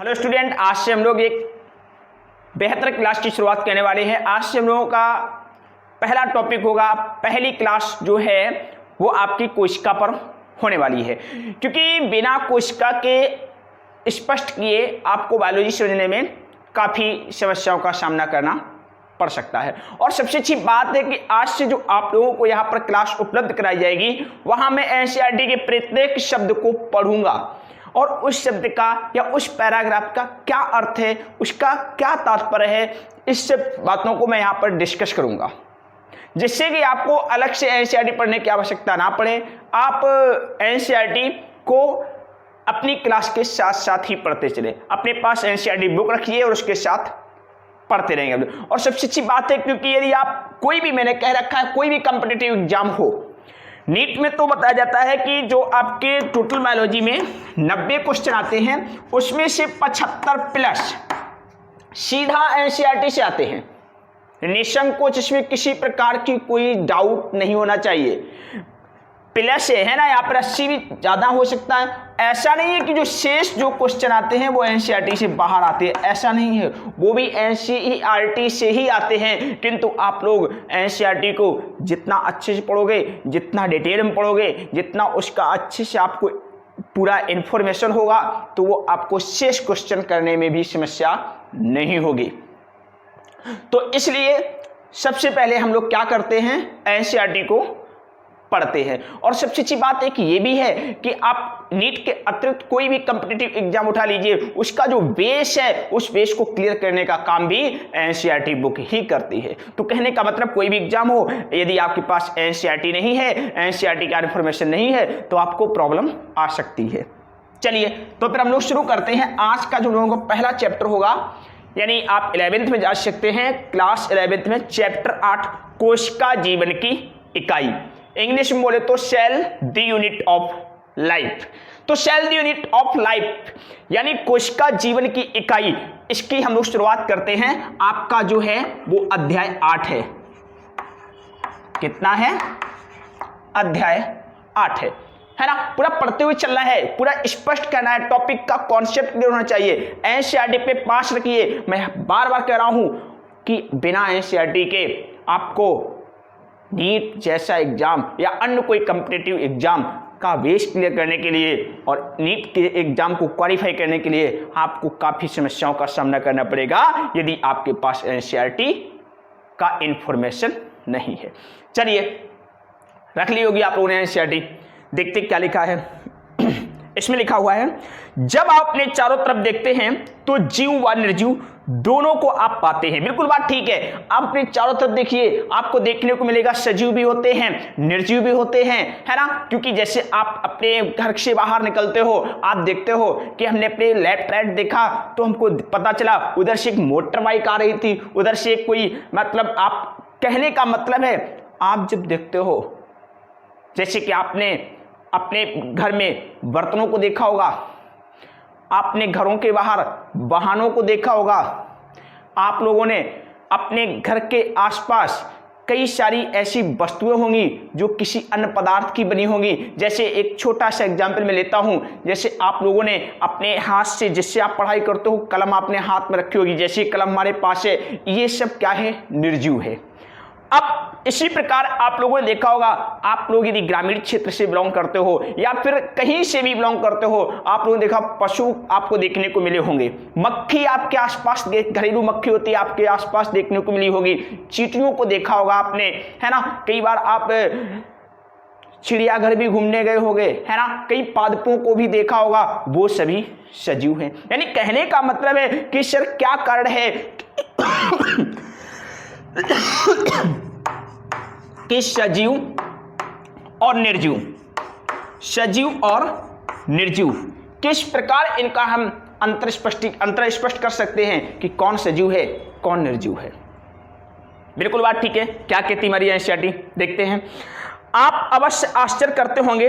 Hello student, आज से हम लोग एक बेहतर क्लास की शुरुआत करने वाले हैं। आज से हम लोगों का पहला टॉपिक होगा, पहली क्लास जो है वो आपकी कोशिका पर होने वाली है, क्योंकि बिना कोशिका के स्पष्ट किए आपको बायोलॉजी समझने में काफ़ी समस्याओं का सामना करना पड़ सकता है। और सबसे अच्छी बात है कि आज से जो आप लोगों को यहाँ पर क्लास उपलब्ध कराई जाएगी, वहाँ मैं एनसीईआरटी के प्रत्येक शब्द को पढ़ूंगा और उस शब्द का या उस पैराग्राफ का क्या अर्थ है, उसका क्या तात्पर्य है, इस सब बातों को मैं यहाँ पर डिस्कस करूंगा, जिससे कि आपको अलग से एनसीईआरटी पढ़ने की आवश्यकता ना पड़े। आप एनसीईआरटी को अपनी क्लास के साथ साथ ही पढ़ते चले। अपने पास एनसीईआरटी बुक रखिए और उसके साथ पढ़ते रहेंगे। और सबसे अच्छी बात है, क्योंकि यदि आप कोई भी, मैंने कह रखा है, कोई भी कॉम्पिटिटिव एग्जाम हो, नीट में तो बताया जाता है कि जो आपके टोटल बायोलॉजी में 90 क्वेश्चन आते हैं, उसमें से 75 प्लस सीधा एनसीईआरटी से आते हैं, निसंकोच, इसमें किसी प्रकार की कोई डाउट नहीं होना चाहिए। प्लस है ना, यहाँ पर 80 भी ज्यादा हो सकता है। ऐसा नहीं है कि जो शेष जो क्वेश्चन आते हैं वो एनसीईआरटी से बाहर आते हैं, ऐसा नहीं है, वो भी एनसीईआरटी से ही आते हैं। किंतु आप लोग एनसीईआरटी को जितना अच्छे से पढ़ोगे, जितना डिटेल में पढ़ोगे, जितना उसका अच्छे से आपको पूरा इंफॉर्मेशन होगा, तो वो आपको शेष क्वेश्चन करने में भी समस्या नहीं होगी। तो इसलिए सबसे पहले हम लोग क्या करते हैं, एनसीईआरटी को पढ़ते हैं। और सबसे अच्छी बात एक ये भी है कि आप नीट के अतिरिक्त कोई भी कॉम्पिटिटिव एग्जाम उठा लीजिए, उसका जो बेस है उस बेस को क्लियर करने का काम भी एनसीईआरटी बुक ही करती है। तो कहने का मतलब, कोई भी एग्जाम हो, यदि आपके पास एनसीईआरटी नहीं है, एनसीईआरटी का इन्फॉर्मेशन नहीं है, तो आपको प्रॉब्लम आ सकती है। चलिए तो फिर हम लोग शुरू करते हैं। आज का जो लोगों का पहला चैप्टर होगा, यानी आप 11th में जा सकते हैं, क्लास 11th में चैप्टर 8 कोशिका जीवन की इकाई, इंग्लिश में बोले तो cell the unit of life. तो cell the unit of life यानी कोशिका जीवन की इकाई, इसकी हम लोग शुरुआत करते हैं। आपका जो है वो अध्याय 8 है। कितना है? अध्याय 8 है ना। पूरा पढ़ते हुए चलना है, पूरा स्पष्ट करना है, टॉपिक का कॉन्सेप्ट क्लियर होना चाहिए। एनसीईआरटी पे पास रखिए। मैं बार बार कह रहा हूं कि बिना एनसीईआरटी के आपको नीट जैसा एग्जाम या अन्य कोई कॉम्पिटिटिव एग्जाम का बेस क्लियर करने के लिए और नीट के एग्जाम को क्वालिफाई करने के लिए आपको काफ़ी समस्याओं का सामना करना पड़ेगा, यदि आपके पास एनसीईआरटी का इंफॉर्मेशन नहीं है। चलिए, रख ली होगी आप लोगों ने एनसीईआरटी। देखते क्या लिखा है। इसमें लिखा हुआ है, जब आप अपने चारों तरफ देखते हैं तो जीव व निर्जीव दोनों को आप पाते हैं। बिल्कुल बात ठीक है। आप अपने चारों तरफ देखिए, आपको देखने को मिलेगा सजीव भी होते हैं, निर्जीव भी होते हैं, है ना। क्योंकि जैसे आप अपने घर से बाहर निकलते हो, आप देखते हो कि हमने अपने लेफ्ट राइट देखा तो हमको पता चला उधर से एक मोटर बाइक आ रही थी, उधर से कोई, मतलब आप, कहने का मतलब है, आप जब देखते हो, जैसे कि आपने अपने घर में बर्तनों को देखा होगा, आपने घरों के बाहर वाहनों को देखा होगा, आप लोगों ने अपने घर के आसपास कई सारी ऐसी वस्तुएं होंगी जो किसी अन्य पदार्थ की बनी होंगी। जैसे एक छोटा सा एग्जाम्पल मैं लेता हूं, जैसे आप लोगों ने अपने हाथ से, जिससे आप पढ़ाई करते हो, कलम आपने हाथ में रखी होगी, जैसे कलम हमारे पास है, ये सब क्या है? निर्जीव है। अब इसी प्रकार आप लोगों ने देखा होगा, आप लोग यदि ग्रामीण क्षेत्र से बिलोंग करते हो या फिर कहीं से भी बिलोंग करते हो, आप लोगों ने देखा पशु आपको देखने को मिले होंगे, मक्खी आपके आसपास, घरेलू मक्खी होती है, आपके आसपास देखने को मिली होगी, चींटियों को देखा होगा आपने, है ना। कई बार आप चिड़ियाघर भी घूमने गए होंगे, है ना। कई पादपों को भी देखा होगा, वो सभी सजीव हैं। यानी कहने का मतलब है कि सर क्या कारण है कि सजीव और निर्जीव, सजीव और निर्जीव किस प्रकार इनका हम अंतर स्पष्ट कर सकते हैं कि कौन सजीव है, कौन निर्जीव है। बिल्कुल बात ठीक है। क्या कहती हमारी एनसीईआरटी, देखते हैं। आप अवश्य आश्चर्य करते होंगे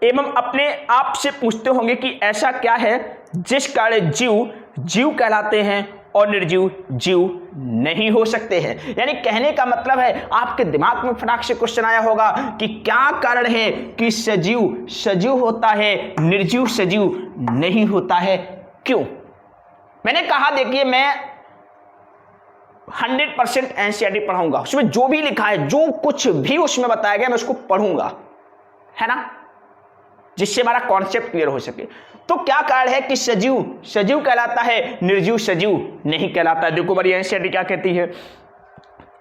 एवं अपने आप से पूछते होंगे कि ऐसा क्या है जिस कारण जीव जीव कहलाते हैं और निर्जीव जीव नहीं हो सकते हैं। यानी कहने का मतलब है, आपके दिमाग में फटाक से क्वेश्चन आया होगा कि क्या कारण है कि सजीव सजीव होता है, निर्जीव सजीव नहीं होता है, क्यों? मैंने कहा देखिए मैं 100% एनसीईआरटी पढ़ाऊंगा, उसमें जो भी लिखा है, जो कुछ भी उसमें बताया गया मैं उसको पढ़ूंगा, है ना, जिससे हमारा कॉन्सेप्ट क्लियर हो सके। तो क्या कारण है कि सजीव सजीव कहलाता है, निर्जीव सजीव नहीं कहलाता है। देखो बड़ी एनसीईआरटी क्या कहती है,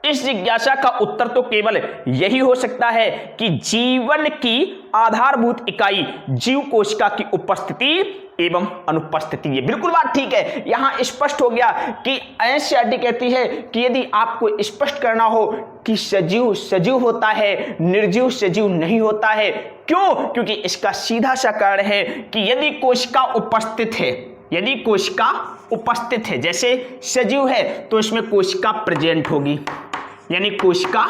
इस जिज्ञासा का उत्तर तो केवल यही हो सकता है कि जीवन की आधारभूत इकाई जीव कोशिका की उपस्थिति एवं अनुपस्थिति। ये बिल्कुल बात ठीक है, यहां स्पष्ट हो गया कि एनसीईआरटी कहती है कि यदि आपको स्पष्ट करना हो कि सजीव सजीव होता है, निर्जीव सजीव नहीं होता है। क्यों? क्योंकि इसका सीधा सा कारण है कि यदि कोशिका उपस्थित है, यदि कोशिका उपस्थित है, जैसे सजीव है तो इसमें कोशिका प्रेजेंट होगी, यानी कोशिका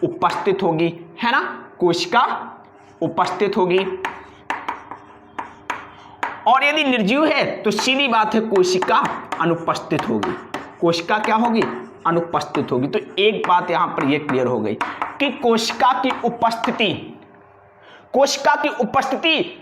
उपस्थित होगी, है ना, कोशिका उपस्थित होगी। और यदि निर्जीव है तो सीधी बात है कोशिका अनुपस्थित होगी। कोशिका क्या होगी? अनुपस्थित होगी। तो एक बात यहां पर यह क्लियर हो गई कि कोशिका की उपस्थिति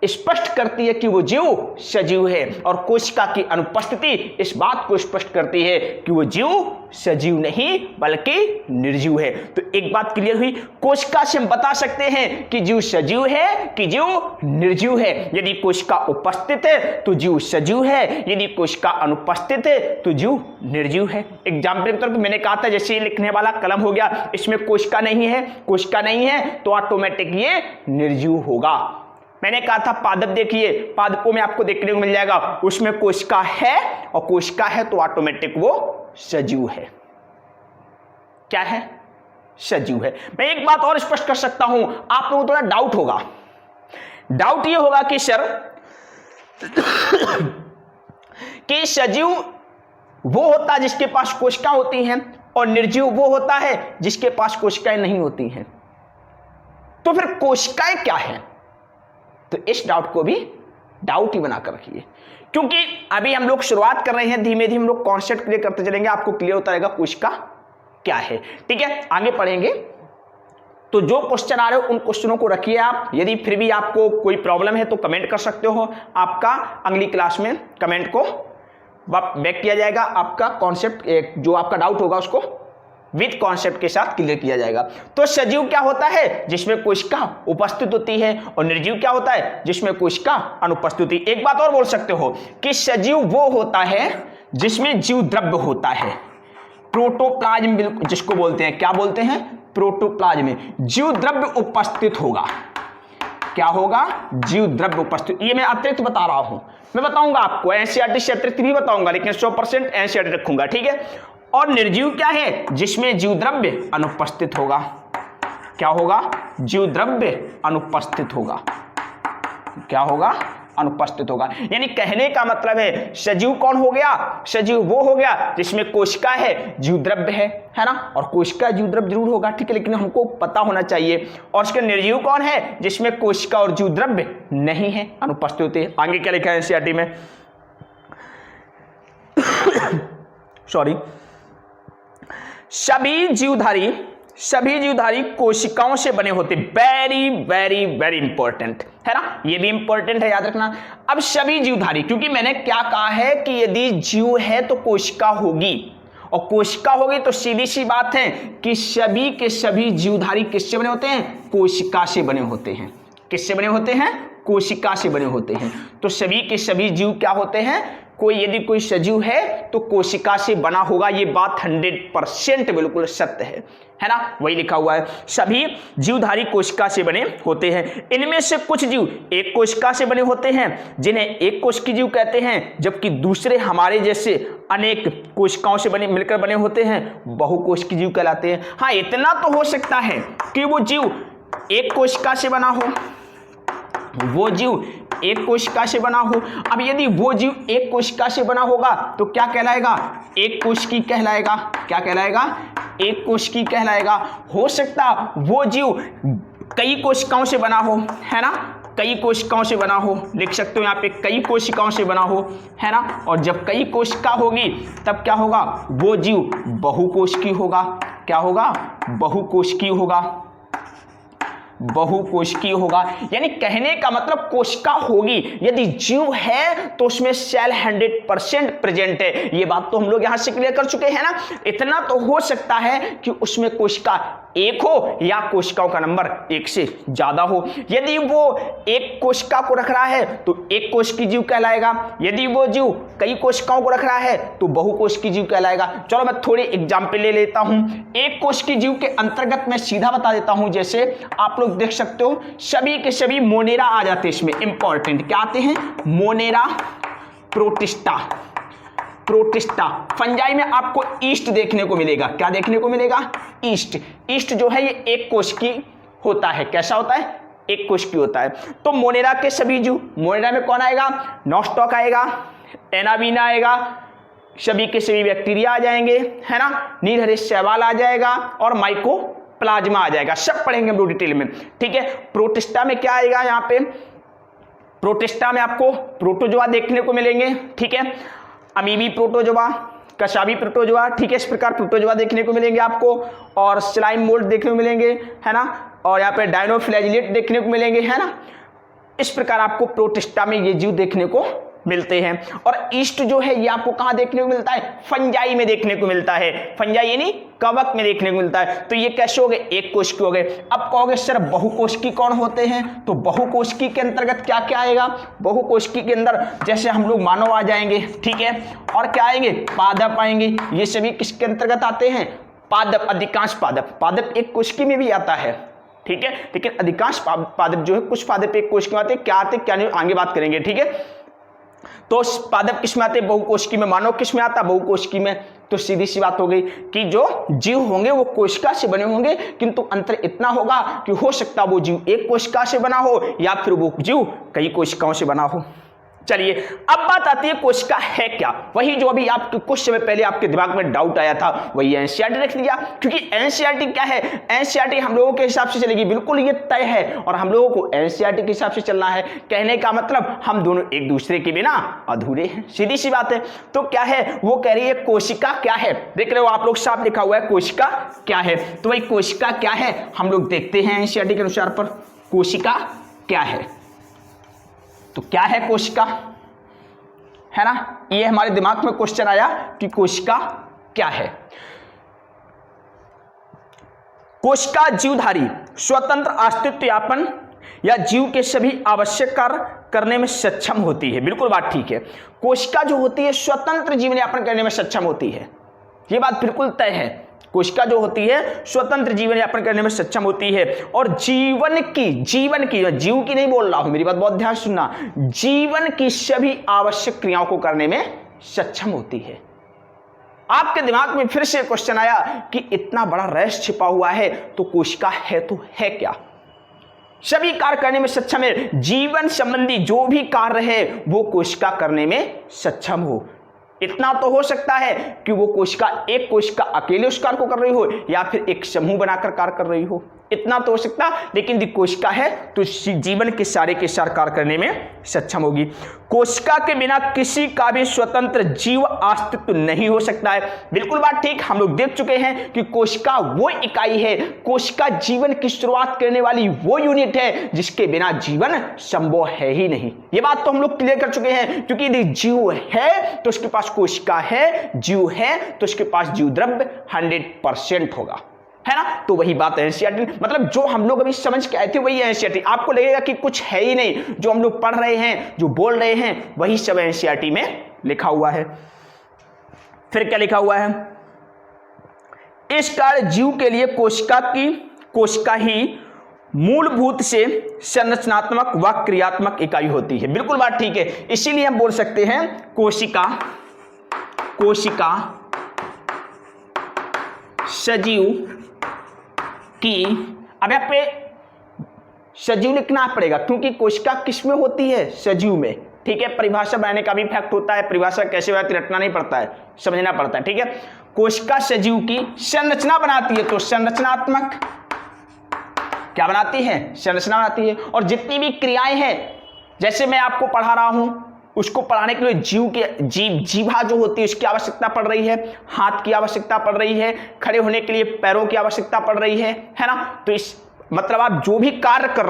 स्पष्ट करती है कि वो जीव सजीव है, और कोशिका की अनुपस्थिति इस बात को स्पष्ट करती है कि वो जीव सजीव नहीं बल्कि निर्जीव है। तो एक बात क्लियर हुई, कोशिका से हम बता सकते हैं कि जीव सजीव है कि जीव निर्जीव है। यदि कोशिका उपस्थित है तो जीव सजीव है, यदि कोशिका अनुपस्थित है तो जीव निर्जीव है। एग्जाम्पल के तौर पर मैंने कहा था जैसे लिखने वाला कलम हो गया, इसमें कोशिका नहीं है तो ऑटोमेटिक ये निर्जीव होगा। मैंने कहा था पादप, देखिए पादपों में आपको देखने को मिल जाएगा, उसमें कोशिका है, और कोशिका है तो ऑटोमेटिक वो सजीव है। क्या है? सजीव है। मैं एक बात और स्पष्ट कर सकता हूं, आप लोगों को थोड़ा डाउट होगा। डाउट ये होगा कि सर कि सजीव वो होता है जिसके पास कोशिका होती हैं, और निर्जीव वो होता है जिसके पास कोशिकाएं नहीं होती हैं। तो फिर कोशिकाएं क्या है? तो इस डाउट को भी डाउट ही बनाकर रखिए, क्योंकि अभी हम लोग शुरुआत कर रहे हैं, धीमे धीमे हम लोग कॉन्सेप्ट क्लियर करते चलेंगे, आपको क्लियर होता रहेगा कोशिका क्या है। ठीक है, आगे पढ़ेंगे। तो जो क्वेश्चन आ रहे हो उन क्वेश्चनों को रखिए आप। यदि फिर भी आपको कोई प्रॉब्लम है तो कमेंट कर सकते हो, आपका अगली क्लास में कमेंट को बैक किया जाएगा, आपका कॉन्सेप्ट जो आपका डाउट होगा उसको विद कॉन्सेप्ट के साथ क्लियर किया जाएगा। तो सजीव क्या होता है? जिसमें कोशिका उपस्थित होती है, और निर्जीव क्या होता है? जिसमें कोशिका अनुपस्थित होती है। एक बात और बोल सकते हो कि सजीव वो होता है जिसमें जीव द्रव्य होता है, प्रोटोप्लाज्म जिसको बोलते हैं, क्या बोलते हैं? प्रोटोप्लाज्म में जीव द्रव्य उपस्थित होगा। क्या होगा? जीव द्रव्य उपस्थित। ये मैं अतिरिक्त बता रहा हूं, मैं बताऊंगा आपको, एनसीईआरटी से अतिरिक्त भी बताऊंगा, लेकिन 100% एनसीईआरटी रखूंगा। ठीक है। और निर्जीव क्या है? जिसमें जीव द्रव्य अनुपस्थित होगा। क्या होगा? जीव द्रव्य अनुपस्थित होगा। क्या होगा? अनुपस्थित होगा। यानी कहने का मतलब है सजीव कौन हो गया? सजीव वो हो गया जिसमें कोशिका है, जीव द्रव्य है ना, और कोशिका जीव द्रव्य जरूर होगा, ठीक है, लेकिन हमको पता होना चाहिए। और उसके निर्जीव कौन है? जिसमें कोशिका और जीव द्रव्य नहीं है, अनुपस्थित होते हैं। आगे क्या लिखा है एनसीईआरटी में? सॉरी, सभी जीवधारी कोशिकाओं से बने होते। वेरी वेरी वेरी इंपॉर्टेंट है ना, ये भी इंपॉर्टेंट है, याद रखना। अब सभी जीवधारी, क्योंकि मैंने क्या कहा है कि यदि जीव है तो कोशिका होगी, और कोशिका होगी तो सीधी सी बात है कि सभी के सभी जीवधारी किससे बने होते हैं? कोशिका से बने होते हैं। किससे बने होते हैं? कोशिका से बने होते हैं। तो सभी के सभी जीव क्या होते हैं? यदि कोई सजीव है तो कोशिका से बना होगा। ये बात 100% बिल्कुल सत्य है ना, वही लिखा हुआ है। सभी जीवधारी कोशिका से बने होते हैं। इनमें से कुछ जीव एक कोशिका से बने होते हैं, जिन्हें एक कोशिकीय जीव कहते हैं, जबकि दूसरे हमारे जैसे अनेक कोशिकाओं से मिलकर बने होते हैं, बहुकोशिकीय जीव कहलाते हैं। हाँ, इतना तो हो सकता है कि वो जीव एक कोशिका से बना हो, वो जीव एक कोशिका से बना हो। अब यदि वो जीव एक कोशिका से बना होगा तो क्या कहलाएगा? एक कोशिकी कहलाएगा। क्या कहलाएगा? एक कोशिकी कहलाएगा। हो सकता वो जीव कई कोशिकाओं से बना हो, है ना, कई कोशिकाओं से बना हो, लिख सकते हो यहाँ पे कई कोशिकाओं से बना हो, है ना। और जब कई कोशिका होगी तब क्या होगा? वो जीव बहुकोशिकीय होगा। क्या होगा? बहुकोशिकीय होगा। बहुकोशिकीय होगा। यानी कहने का मतलब कोशिका होगी, यदि जीव है तो उसमें सेल 100% प्रेजेंट है। ये बात तो हम लोग यहां से क्लियर कर चुके हैं ना। इतना तो हो सकता है कि उसमें कोशिका एक हो या कोशिकाओं का नंबर एक से ज्यादा हो। यदि वो एक कोशिका को रख रहा है तो एक कोशिकीय जीव कहलाएगा, यदि वो जीव कई कोशिकाओं को रख रहा है तो बहुकोशिकीय जीव कहलाएगा। चलो मैं थोड़ी एग्जांपल ले लेता हूं। एक कोशिकीय जीव के अंतर्गत मैं सीधा बता देता हूं, जैसे आप लोग देख सकते हो सभी के सभी मोनेरा आ जाते हैं इसमें। इंपॉर्टेंट क्या आते हैं? Monera, protista. प्रोटिस्टा फंजाई में आपको ईस्ट देखने को मिलेगा। क्या देखने को मिलेगा? ईस्ट। ईस्ट जो है ये एक कोशिकीय होता है। कैसा होता है? एक कोशिकीय होता है। तो मोनेरा के सभी जीव, मोनेरा में कौन आएगा? नॉस्टॉक आएगा, एनाबीना आएगा, सभी के सभी बैक्टीरिया आ जाएंगे, है ना, नीलहरे शैवाल आ जाएगा और माइकोप्लाज्मा आ जाएगा। सब पढ़ेंगे हम लोग डिटेल में, ठीक है। प्रोटिस्टा में क्या आएगा? यहाँ पे प्रोटिस्टा में आपको प्रोटोजोआ देखने को मिलेंगे, ठीक है। अमीबी प्रोटोजोआ, कशाबी प्रोटोजोआ, ठीक है। इस प्रकार प्रोटोजोआ देखने को मिलेंगे आपको, और स्लाइम मोल्ड देखने को मिलेंगे, है ना, और यहाँ पे डायनोफ्लैजिलेट देखने को मिलेंगे, है ना। इस प्रकार आपको प्रोटिस्टा में ये जीव देखने को मिलते हैं। और ईस्ट जो है ये आपको कहां देखने को मिलता है? फंजाई में देखने को मिलता है। फंजाई यानी कवक में देखने को मिलता है। तो ये कैसे हो गए? एक कोशिकीय हो गए। अब कहोगे सर बहुकोशिकीय कौन होते हैं? तो बहुकोशिकीय के अंतर्गत क्या क्या आएगा? बहुकोशिकीय के अंदर जैसे हम लोग मानव आ जाएंगे, ठीक है, और क्या आएंगे? पादप आएंगे। ये सभी किसके अंतर्गत आते हैं? पादप। अधिकांश पादप, पादप एक कोशिकीय में भी आता है, ठीक है, लेकिन अधिकांश पादप जो है, कुछ पादप एक कोशिकीय में आते हैं। क्या आते क्या नहीं आगे बात करेंगे, ठीक है। तो पादप किस में आते हैं? बहुकोशिकीय में। मानव किस में आता? बहुकोशिकीय में। तो सीधी सी बात हो गई कि जो जीव होंगे वो कोशिका से बने होंगे, किंतु अंतर इतना होगा कि हो सकता वो जीव एक कोशिका से बना हो या फिर वो जीव कई कोशिकाओं से बना हो। चलिए अब बात आती है कोशिका है क्या। वही जो अभी आपके कुछ समय पहले आपके दिमाग में डाउट आया था, वही एनसीईआरटी रख लिया। क्योंकि एनसीईआरटी क्या है? एनसीईआरटी हम लोगों के हिसाब से चलेगी, बिल्कुल ये तय है, और हम लोगों को एनसीईआरटी के हिसाब से चलना है। कहने का मतलब हम दोनों एक दूसरे के बिना अधूरे हैं, सीधी सी बात है। तो क्या है? वो कह रही है कोशिका क्या है। देख रहे हो आप लोग, साफ लिखा हुआ है कोशिका क्या है। तो वही कोशिका क्या है हम लोग देखते हैं एनसीईआरटी के अनुसार पर। कोशिका क्या है? तो क्या है कोशिका, है ना, ये हमारे दिमाग में क्वेश्चन आया कि कोशिका क्या है। कोशिका जीवधारी, स्वतंत्र अस्तित्व यापन या जीव के सभी आवश्यक कार्य करने में सक्षम होती है। बिल्कुल बात ठीक है। कोशिका जो होती है स्वतंत्र जीवन यापन करने में सक्षम होती है, ये बात बिल्कुल तय है। कोशिका जो होती है स्वतंत्र जीवन यापन करने में सक्षम होती है, और जीवन की जीव की नहीं बोल रहा हूं, मेरी बात बहुत ध्यान सुनना, जीवन की सभी आवश्यक क्रियाओं को करने में सक्षम होती है। आपके दिमाग में फिर से क्वेश्चन आया कि इतना बड़ा रहस्य छिपा हुआ है, तो कोशिका है तो है क्या? सभी कार्य करने में सक्षम है, जीवन संबंधी जो भी कार्य है वो कोशिका करने में सक्षम हो। इतना तो हो सकता है कि वो कोशिका एक कोशिका अकेले उस कार्य को कर रही हो या फिर एक समूह बनाकर कार्य कर रही हो, इतना तो हो सकता, लेकिन यदि कोशिका है तो जीवन के सारे कार्य करने में सक्षम होगी। कोशिका के बिना किसी का भी स्वतंत्र जीव अस्तित्व नहीं हो सकता है। बिल्कुल बात ठीक, हम लोग देख चुके हैं कि कोशिका वो इकाई है, कोशिका जीवन की शुरुआत करने वाली वो यूनिट है जिसके बिना जीवन संभव है ही नहीं। ये बात तो हम लोग क्लियर कर चुके हैं, क्योंकि यदि जीव है तो उसके पास कोशिका है, जीव है तो उसके पास जीव द्रव्य 100% होगा, है ना। तो वही बात है एनसीईआरटी, मतलब जो हम लोग अभी समझ के आए थे वही है एनसीईआरटी। आपको लगेगा कि कुछ है ही नहीं, जो हम लोग पढ़ रहे हैं, जो बोल रहे हैं, वही सब एनसीईआरटी में लिखा हुआ है। फिर क्या लिखा हुआ है? इस कार्य जीव के लिए कोशिका ही मूलभूत से संरचनात्मक व क्रियात्मक इकाई होती है। बिल्कुल बात ठीक है, इसीलिए हम बोल सकते हैं कोशिका सजीव की, अब यहाँ पे सजीव लिखना पड़ेगा क्योंकि कोशिका किस में होती है? सजीव में, ठीक है। परिभाषा बनाने का भी फैक्ट होता है, परिभाषा कैसे होती है रटना नहीं पड़ता है, समझना पड़ता है, ठीक है। कोशिका सजीव की संरचना बनाती है, तो संरचनात्मक क्या बनाती है? संरचना बनाती है। और जितनी भी क्रियाएं हैं, जैसे मैं आपको पढ़ा रहा हूं, उसको पढ़ाने के लिए जीभा जो होती है उसकी आवश्यकता पड़ रही है, हाथ की आवश्यकता पड़ रही है, खड़े होने के लिए पैरों की आवश्यकता पड़ रही है ना। तो इस मतलब आप जो भी कार्य कर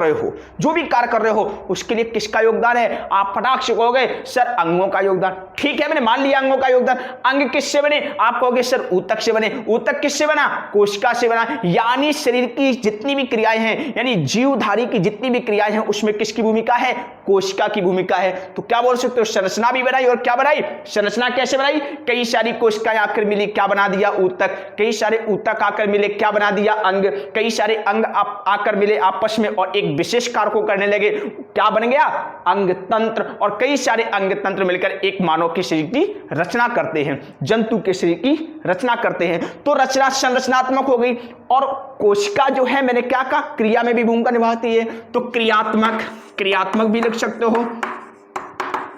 रहे हो उसके लिए किसका योगदान है? आप फटाक से कहोगे सर अंगों का योगदान। ठीक है, मैंने मान लिया अंगों का योगदान। अंग किससे बने? आप कहोगे सर ऊतक से बने। ऊतक किससे बना? कोशिका से बना। यानी शरीर की जितनी भी क्रियाएं हैं, यानी जीवधारी की जितनी भी क्रियाएं हैं, उसमें किसकी भूमिका है? कोशिका की भूमिका है। तो क्या बोल सकते हो? संरचना भी बनाई। और क्या बनाई? संरचना कैसे बनाई? कई सारी कोशिकाएं आकर मिली, क्या बना दिया? ऊतक। कई सारे ऊतक आकर मिले, क्या बना दिया? अंग। कई सारे अंग आकर मिले आपस में और एक विशेष कार्य को करने लगे, क्या बन गया? अंग तंत्र। और कई सारे अंग तंत्र मिलकर एक मानव के शरीर की रचना करते हैं, जंतु के शरीर की रचना करते हैं। तो रचना संरचनात्मक हो गई। और कोशिका जो है, मैंने क्या कहा? क्रिया में भी भूमिका निभाती है। तो क्रियात्मक भी लिख सकते हो।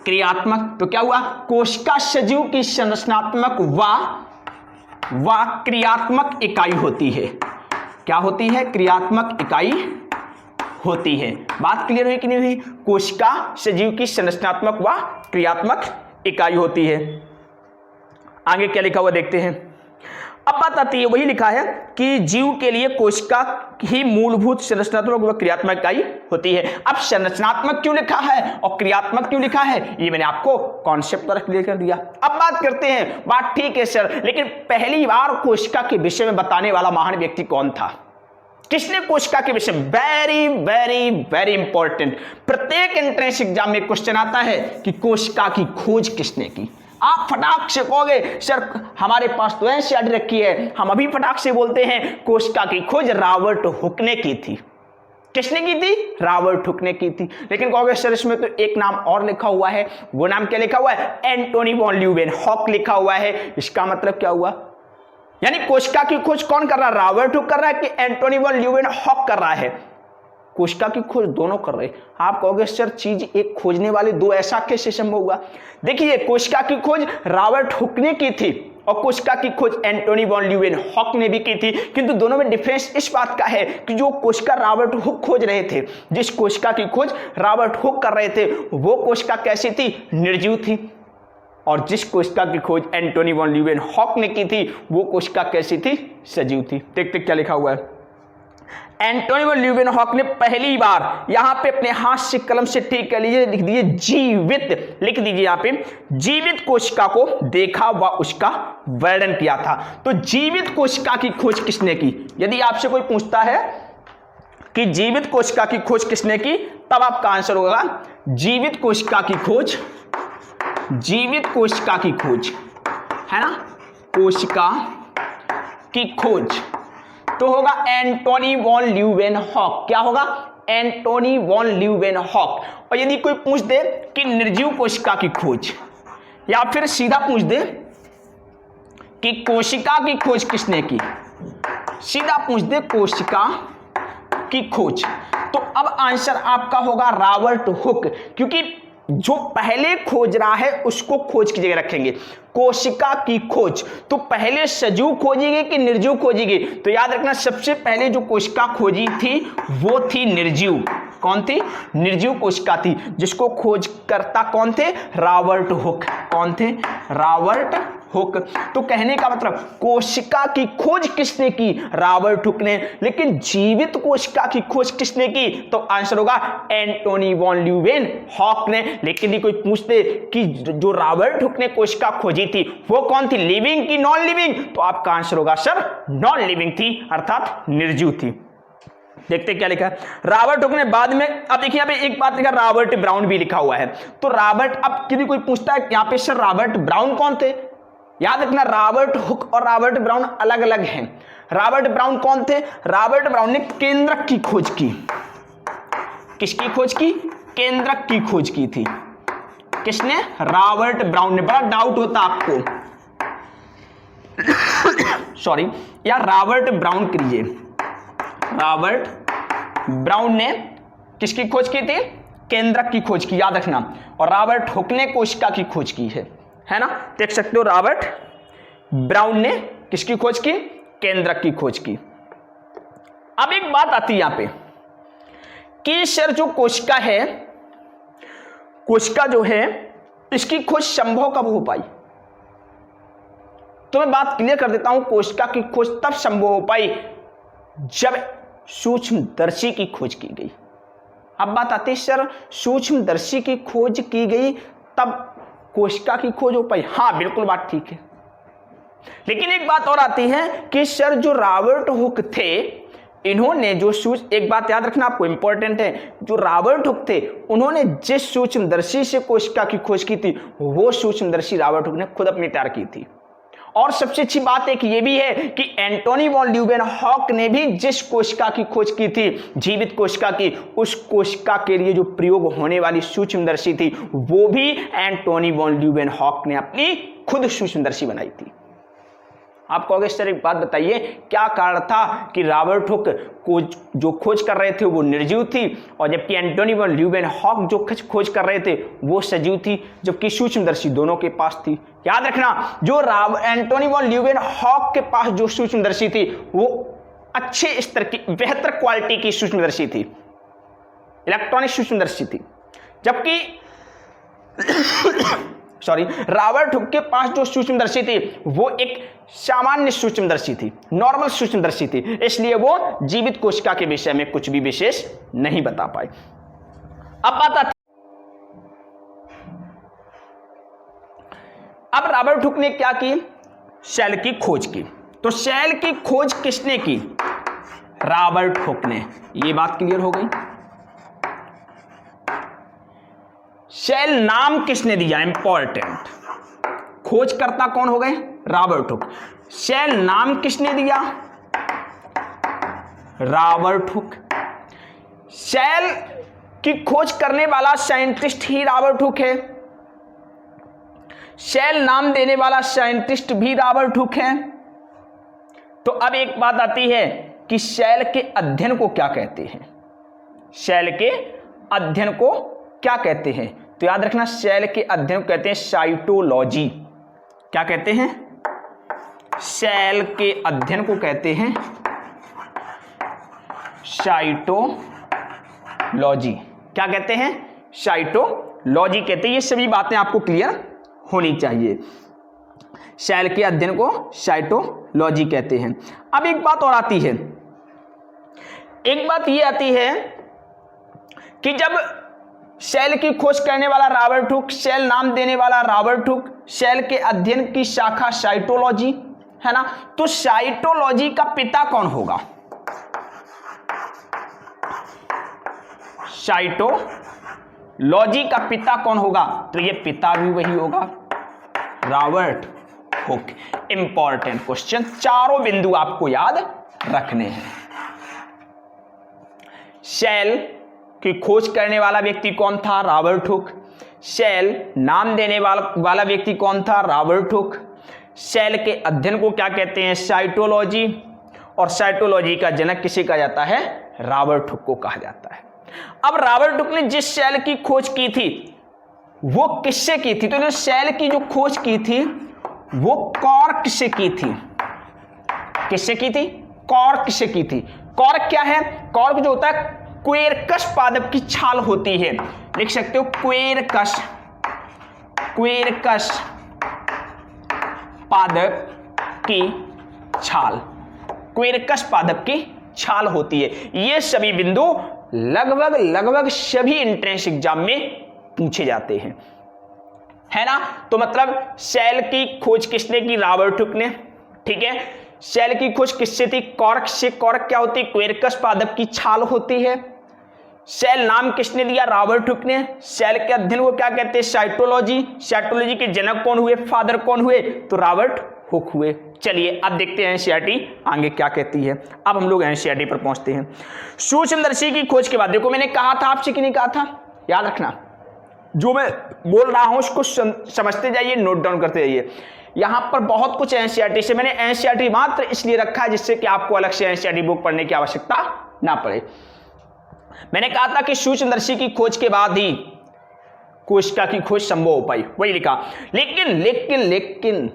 क्रियात्मक तो क्या हुआ? कोशिका सजीव की संरचनात्मक व क्रियात्मक इकाई होती है। क्या होती है? क्रियात्मक इकाई होती है। बात क्लियर हुई कि नहीं हुई? कोशिका सजीव की संरचनात्मक व क्रियात्मक इकाई होती है। आगे क्या लिखा हुआ देखते हैं। अब बात आती है, वही लिखा है कि जीव के लिए कोशिका ही मूलभूत संरचनात्मक व क्रियात्मक इकाई होती है। अब संरचनात्मक क्यों लिखा है और क्रियात्मक क्यों लिखा है, ये मैंने आपको कॉन्सेप्ट पर क्लियर कर दिया। अब बात करते हैं, बात ठीक है सर, लेकिन पहली बार कोशिका के विषय में बताने वाला महान व्यक्ति कौन था? किसने कोशिका के विषय में? वेरी वेरी वेरी इंपॉर्टेंट, प्रत्येक एंट्रेंस एग्जाम में क्वेश्चन आता है कि कोशिका की खोज किसने की। आप फटाक से कहोगे सर हमारे पास तो एनसीईआरटी रखी है, हम अभी फटाक से बोलते हैं कोशिका की खोज रॉबर्ट हुक ने की थी। किसने की थी? रॉबर्ट हुक ने की थी। लेकिन कहोगे सर इसमें तो एक नाम और लिखा हुआ है, वो नाम क्या लिखा हुआ है? एंटोनी वॉन ल्यूवेनहॉक लिखा हुआ है। इसका मतलब क्या हुआ? यानी कोशिका की खोज कौन कर रहा है? रॉबर्ट हुक कर रहा है कि एंटोनी वॉन ल्यूवेनहॉक कर रहा है? कोशिका की खोज दोनों कर रहे। आप कहोगे सर चीज एक खोजने वाले दो, ऐसा कैसे संभव हुआ? देखिए, कोशिका की खोज रॉबर्ट हुक ने की थी और कोशिका की खोज एंटोनी वॉन ल्यूवेनहॉक ने भी की थी, किंतु दोनों में डिफरेंस इस बात का है कि जो कोशिका रॉबर्ट हुक खोज रहे थे, जिस कोशिका की खोज रॉबर्ट हुक कर रहे थे, वो कोशिका कैसी थी? निर्जीव थी। और जिस कोशिका की खोज एंटोनी वॉन ल्यूवेनहॉक ने की थी, वो कोशिका कैसी थी? सजीव थी। देखते क्या लिखा हुआ है। एंटोनी वॉन ल्यूवेनहॉक ने पहली बार यहां पे अपने हाथ से कलम से ठीक कर लीजिए, लिख दीजिए जीवित, लिख दीजिए यहां पे जीवित कोशिका को देखा व उसका वर्णन किया था। तो जीवित कोशिका की खोज किसने की? यदि आपसे कोई पूछता है कि जीवित कोशिका की खोज किसने की, तब आपका आंसर होगा जीवित कोशिका की खोज, जीवित कोशिका की खोज, है ना, कोशिका की खोज तो होगा एंटोनी वॉन ल्यूवेनहॉक। क्या होगा? Antony von Leeuwenhoek. और यदि कोई पूछ दे कि निर्जीव कोशिका की खोज, या फिर सीधा पूछ दे कि कोशिका की खोज किसने की, सीधा पूछ दे कोशिका की खोज, तो अब आंसर आपका होगा रॉबर्ट हुक, क्योंकि जो पहले खोज रहा है उसको खोज की जगह रखेंगे। कोशिका की खोज तो पहले सजीव खोजेगी कि निर्जीव खोजेगी? तो याद रखना, सबसे पहले जो कोशिका खोजी थी वो थी निर्जीव। कौन थी? निर्जीव कोशिका थी, जिसको खोज करता कौन थे? Robert Hooke. कौन थे? Robert Hooke. तो कहने का मतलब कोशिका की खोज किसने की? रॉबर्ट हुक ने। लेकिन जीवित कोशिका की खोज किसने की? तो आंसर होगा एंटोनी वॉन ल्यूवेनहॉक ने। लेकिन यदि कोई पूछते कि जो रॉबर्ट हुक ने कोशिका खोजी थी वो कौन थी, लिविंग की नॉन लिविंग, तो आपका आंसर होगा सर नॉन लिविंग थी, अर्थात निर्जीव थी। देखते क्या लिखा है रॉबर्ट हुक ने बाद में। अब देखिए यहाँ पे एक बात लिखा, रॉबर्ट ब्राउन भी लिखा हुआ है। तो रॉबर्ट, अब यदि कोई पूछता है यहाँ पे सर रॉबर्ट ब्राउन कौन थे, याद रखना रॉबर्ट हुक और रॉबर्ट ब्राउन अलग अलग हैं। रॉबर्ट ब्राउन कौन थे? रॉबर्ट ब्राउन ने केंद्रक की खोज की। किसकी खोज की? केंद्रक की खोज की थी। किसने? रॉबर्ट ब्राउन ने। बड़ा डाउट होता आपको, सॉरी या रॉबर्ट ब्राउन करिए। रॉबर्ट ब्राउन ने किसकी खोज की थी? केंद्रक की खोज की, याद रखना। और रॉबर्ट हुक ने कोशिका की खोज की है ना, देख सकते हो। रॉबर्ट ब्राउन ने किसकी खोज की? केंद्रक की खोज की। अब एक बात आती है यहां पे कि सर जो कोशिका है, कोशिका जो है इसकी खोज संभव कब हो पाई? तो मैं बात क्लियर कर देता हूं, कोशिका की खोज तब संभव हो पाई जब सूक्ष्मदर्शी की खोज की गई। अब बात आती है सर सूक्ष्मदर्शी की खोज की गई तब कोशिका की खोज हो पाई। हाँ बिल्कुल बात ठीक है, लेकिन एक बात और आती है कि सर जो रॉबर्ट हुक थे इन्होंने जो एक बात याद रखना आपको इंपॉर्टेंट है, जो रॉबर्ट हुक थे उन्होंने जिस सूक्ष्मदर्शी से कोशिका की खोज की थी वो सूक्ष्मदर्शी रॉबर्ट हुक ने खुद अपनी तैयार की थी। और सबसे अच्छी बात एक ये भी है कि एंटोनी वॉन ल्यूवेनहॉक ने भी जिस कोशिका की खोज की थी जीवित कोशिका की, उस कोशिका के लिए जो प्रयोग होने वाली सूक्ष्मदर्शी थी वो भी एंटोनी वॉन ल्यूवेनहॉक ने अपनी खुद सूक्ष्मदर्शी बनाई थी। आप कहोगे सर एक बात बताइए क्या कारण था कि रॉबर्ट हुक जो खोज कर रहे थे वो निर्जीव थी और जबकि एंटोनी वॉन ल्यूवेनहॉक जो खोज कर रहे थे वो सजीव थी, जबकि सूक्ष्मदर्शी दोनों के पास थी। याद रखना जो एंटोनी वॉन ल्यूवेनहॉक के पास जो सूक्ष्मदर्शी थी वो अच्छे स्तर की बेहतर क्वालिटी की सूक्ष्मदर्शी थी, इलेक्ट्रॉनिक सूक्ष्मदर्शी थी, जबकि रॉबर्ट हुक के पास जो सूक्ष्मदर्शी थी वो एक सामान्य सूक्ष्मदर्शी थी, नॉर्मल सूक्ष्मदर्शी थी, इसलिए वो जीवित कोशिका के विषय में कुछ भी विशेष नहीं बता पाए। अब रॉबर्ट हुक ने क्या की, सेल की खोज की। तो सेल की खोज किसने की, रॉबर्ट हुक ने। ये बात क्लियर हो गई। सेल नाम किसने दिया, इंपॉर्टेंट, खोजकर्ता कौन हो गए, रॉबर्ट हुक। सेल नाम किसने दिया, रॉबर्ट हुक। सेल की खोज करने वाला साइंटिस्ट ही रॉबर्ट हुक है, सेल नाम देने वाला साइंटिस्ट भी रॉबर्ट हुक है। तो अब एक बात आती है कि सेल के अध्ययन को क्या कहते हैं, सेल के अध्ययन को क्या कहते हैं। तो याद रखना सेल के अध्ययन को कहते हैं साइटोलॉजी। क्या कहते हैं, सेल के अध्ययन को कहते हैं साइटोलॉजी। क्या कहते हैं, साइटोलॉजी कहते हैं। ये सभी बातें आपको क्लियर होनी चाहिए। सेल के अध्ययन को साइटोलॉजी कहते हैं। अब एक बात और आती है, एक बात ये आती है कि जब सेल की खोज करने वाला रॉबर्ट हुक, सेल नाम देने वाला रॉबर्ट हुक, सेल के अध्ययन की शाखा साइटोलॉजी है ना, तो साइटोलॉजी का पिता कौन होगा, साइटोलॉजी का पिता कौन होगा, तो ये पिता भी वही होगा, रॉबर्ट हुक। इंपॉर्टेंट क्वेश्चन, चारों बिंदु आपको याद रखने हैं। सेल की खोज करने वाला व्यक्ति कौन था, रॉबर्ट हुक। सेल नाम देने वाला व्यक्ति कौन था, रॉबर्ट हुक। सेल के अध्ययन को क्या कहते हैं, साइटोलॉजी। और साइटोलॉजी का जनक किसे कहा जाता है, रॉबर्ट हुक को कहा जाता है। अब रॉबर्ट हुक ने जिस सेल की खोज की थी वो किससे की थी, तो जो सेल की जो खोज की थी वो कॉर्क से की थी। किससे की थी, कॉर्क से की थी। कॉर्क क्या है, कॉर्क जो होता है क्वेरकस पादप की छाल होती है, लिख सकते हो क्वेरकस, क्वेरकस पादप की छाल, क्वेरकस पादप की छाल होती है। ये सभी बिंदु लगभग सभी एंट्रेंस एग्जाम में पूछे जाते हैं, है ना। तो मतलब सेल की खोज किसने की, रॉबर्ट हुक ने, ठीक है। सेल की खोज किससे थी, कॉर्क से। कॉर्क क्या होती है, क्वेरकस पादप की छाल होती है। सेल नाम किसने दिया, रॉबर्ट हुक ने। सेल के अध्ययन को क्या कहते हैं, साइटोलॉजी। साइटोलॉजी के जनक कौन हुए, फादर कौन हुए, तो रॉबर्ट हुक हुए। चलिए अब देखते हैं एनसीईआरटी आगे क्या कहती है। अब हम लोग एनसीईआरटी पर पहुंचते हैं। सूक्ष्मदर्शी की खोज के बाद देखो मैंने कहा था आपसे कि नहीं कहा था, याद रखना जो मैं बोल रहा हूं उसको समझते जाइए, नोट डाउन करते जाइए। यहां पर बहुत कुछ एनसीईआरटी से, मैंने एनसीईआरटी मात्र इसलिए रखा है जिससे कि आपको अलग से एनसीईआरटी बुक पढ़ने की आवश्यकता ना पड़े। मैंने कहा था कि सूक्ष्मदर्शी की खोज के बाद ही कोशिका की खोज संभव हो पाई, वही लिखा। लेकिन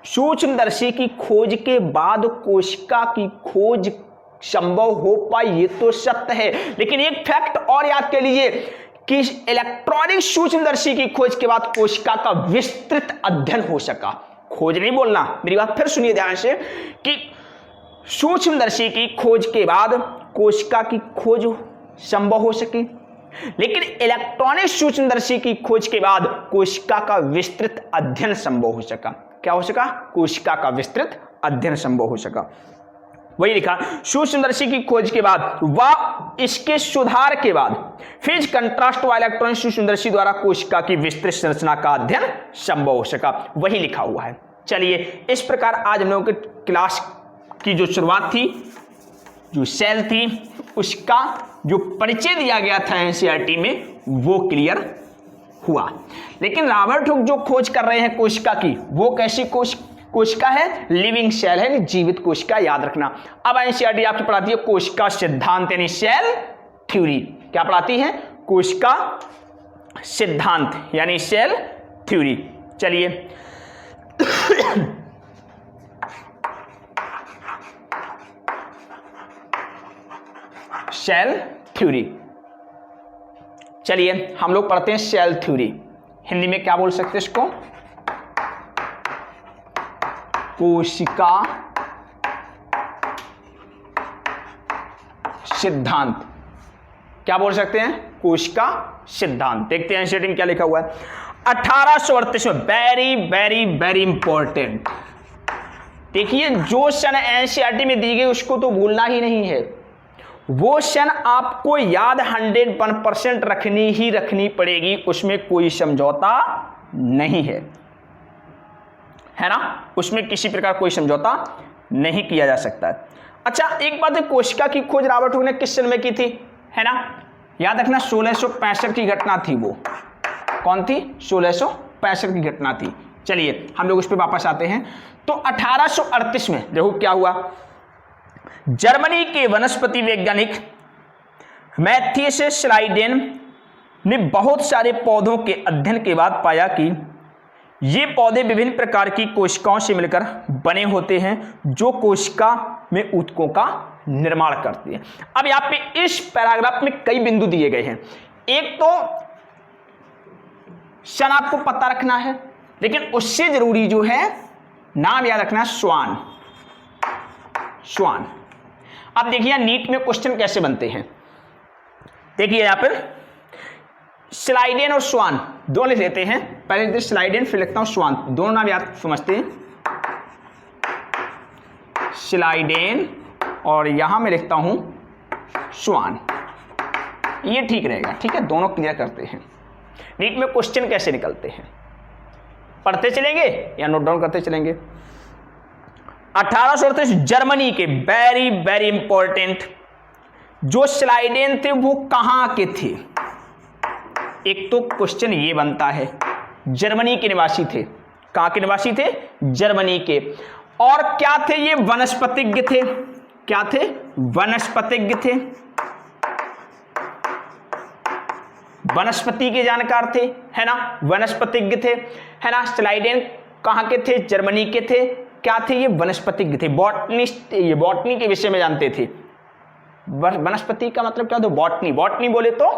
सूक्ष्मदर्शी की खोज के बाद कोशिका की खोज संभव हो पाई, ये तो सत्य है। लेकिन एक फैक्ट और याद कर लीजिए कि इलेक्ट्रॉनिक सूक्ष्मदर्शी की खोज के बाद कोशिका का विस्तृत अध्ययन हो सका। खोज नहीं बोलना, मेरी बात फिर सुनिए ध्यान से, कि सूक्ष्मदर्शी की खोज के बाद कोशिका की खोज संभव हो सकी, लेकिन इलेक्ट्रॉनिक सूक्ष्मदर्शी की खोज के बाद कोशिका का विस्तृत अध्ययन संभव हो सका। क्या हो सका? कोशिका का विस्तृत अध्ययन संभव हो सका। वही लिखा, सूक्ष्मदर्शी की खोज के बाद व इसके सुधार के बाद फेज कंट्रास्ट व इलेक्ट्रॉनिक सूक्ष्मदर्शी द्वारा कोशिका की विस्तृत संरचना का अध्ययन संभव हो सका। वही लिखा हुआ है। चलिए, इस प्रकार आज हम लोगों के क्लास की जो शुरुआत थी, जो सेल थी, उसका जो परिचय दिया गया था एनसीईआरटी में, वो क्लियर हुआ। लेकिन रॉबर्ट हुक जो खोज कर रहे हैं कोशिका की, वो कैसी कोशिका है? लिविंग सेल है, जीवित कोशिका, याद रखना। अब एनसीईआरटी आपकी पढ़ाती है कोशिका सिद्धांत यानी सेल थ्योरी। क्या पढ़ाती है? कोशिका सिद्धांत यानी सेल थ्योरी। चलिए, सेल थ्योरी। चलिए, हम लोग पढ़ते हैं सेल थ्योरी। हिंदी में क्या बोल सकते हैं इसको? कोशिका सिद्धांत। क्या बोल सकते हैं? कोशिका सिद्धांत। देखते हैं एनसीईआरटी में क्या लिखा हुआ है। 1838 में, वेरी वेरी वेरी इंपॉर्टेंट। देखिए, जो सन एनसीईआरटी में दी गई उसको तो भूलना ही नहीं है। वो सन आपको याद 101% रखनी ही रखनी पड़ेगी, उसमें कोई समझौता नहीं है ना? उसमें किसी प्रकार कोई समझौता नहीं किया जा सकता है। अच्छा, एक बात है, कोशिका की खोज रॉबर्ट हुक ने किस सन में की थी, है ना? याद रखना, 1665 की घटना थी। वो कौन थी? 1665 की घटना थी। चलिए, हम लोग उस पर वापस आते हैं। तो 1838 में देखो क्या हुआ। जर्मनी के वनस्पति वैज्ञानिक मैथियस श्लाइडेन ने बहुत सारे पौधों के अध्ययन के बाद पाया कि ये पौधे विभिन्न प्रकार की कोशिकाओं से मिलकर बने होते हैं जो कोशिका में ऊतकों का निर्माण करती है। अब यहाँ पे इस पैराग्राफ में कई बिंदु दिए गए हैं। एक तो सन आपको पता रखना है, लेकिन उससे जरूरी जो है नाम याद रखना, स्वान। स्वान। अब देखिए नीट में क्वेश्चन कैसे बनते हैं। देखिए यहां पर स्लाइडेन और स्वान दोनों लिख लेते हैं। पहले लिखते स्लाइडेन, फिर लिखता हूं स्वान। दोनों नाम याद समझते हैं, स्लाइडेन और यहां मैं लिखता हूं स्वान। ये ठीक रहेगा। ठीक है, दोनों क्लियर करते हैं। नीट में क्वेश्चन कैसे निकलते हैं पढ़ते चलेंगे या नोट डाउन करते चलेंगे। 1838 जर्मनी के वेरी वेरी इंपॉर्टेंट जो स्लाइडेन थे वो कहां के थे। एक तो क्वेश्चन ये बनता है, जर्मनी के निवासी थे। कहां के निवासी थे? जर्मनी के। और क्या थे ये? वनस्पतिज्ञ थे। क्या थे? वनस्पतिज्ञ थे, वनस्पति के जानकार थे, है ना, वनस्पतिज्ञ थे, है ना। स्लाइडेन कहां के थे? जर्मनी के थे। क्या थे ये? वनस्पतिज्ञ थे, बॉटनिस्ट। ये बॉटनी के विषय में जानते थे। वनस्पति का मतलब क्या होता है? बॉटनी। बॉटनी बोले तो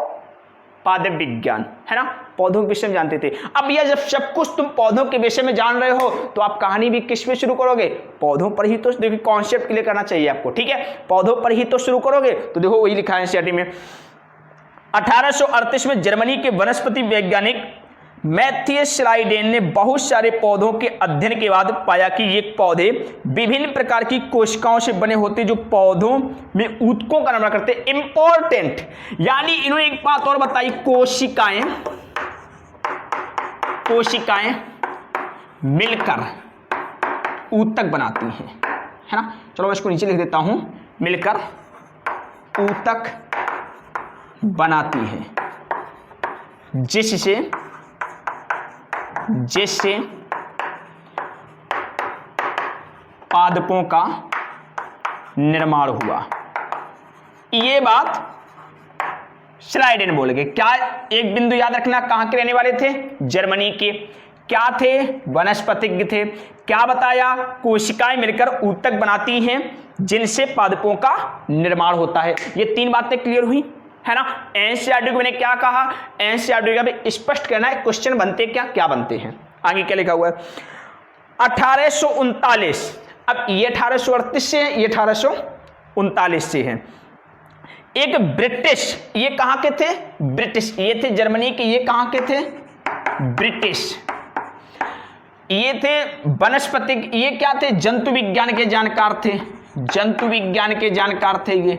पादप विज्ञान, है ना, पौधों के विषय में जानते थे। अब यह जब सब कुछ तुम पौधों के विषय में जान रहे हो तो आप कहानी भी किस पे शुरू करोगे? पौधों पर ही तो। देखिए कॉन्सेप्ट क्लियर करना चाहिए आपको, ठीक है। पौधों पर ही तो शुरू करोगे। तो देखो वही लिखा है एनसीईआरटी में। 1838 में जर्मनी के वनस्पति वैज्ञानिक मैथियस श्लाइडेन ने बहुत सारे पौधों के अध्ययन के बाद पाया कि ये पौधे विभिन्न प्रकार की कोशिकाओं से बने होते जो पौधों में ऊतकों का निर्माण करते। इंपॉर्टेंट, यानी इन्होंने एक बात और बताई, कोशिकाएं मिलकर ऊतक बनाती हैं, है ना। चलो मैं इसको नीचे लिख देता हूं, मिलकर ऊतक बनाती हैं, जिससे पादपों का निर्माण हुआ। ये बात स्लाइडेन बोल गए। क्या एक बिंदु याद रखना, कहां के रहने वाले थे? जर्मनी के। क्या थे? वनस्पतिज्ञ थे। क्या बताया? कोशिकाएं मिलकर ऊतक बनाती हैं जिनसे पादपों का निर्माण होता है। ये तीन बातें क्लियर हुई, है ना। एनसीईआरटी को मैंने क्या कहा? एनसीईआरटी का भी स्पष्ट करना है क्वेश्चन बनते क्या बनते हैं। आगे क्या लिखा हुआ है? 1839 अब ये 1838 से है, ये 1839 से है। एक ब्रिटिश, ये कहां के थे? ब्रिटिश, ये थे जर्मनी के, ये कहां के थे? ब्रिटिश। ये थे वनस्पतिक, ये क्या थे? जंतु विज्ञान के जानकार थे, जंतु विज्ञान के जानकार थे ये,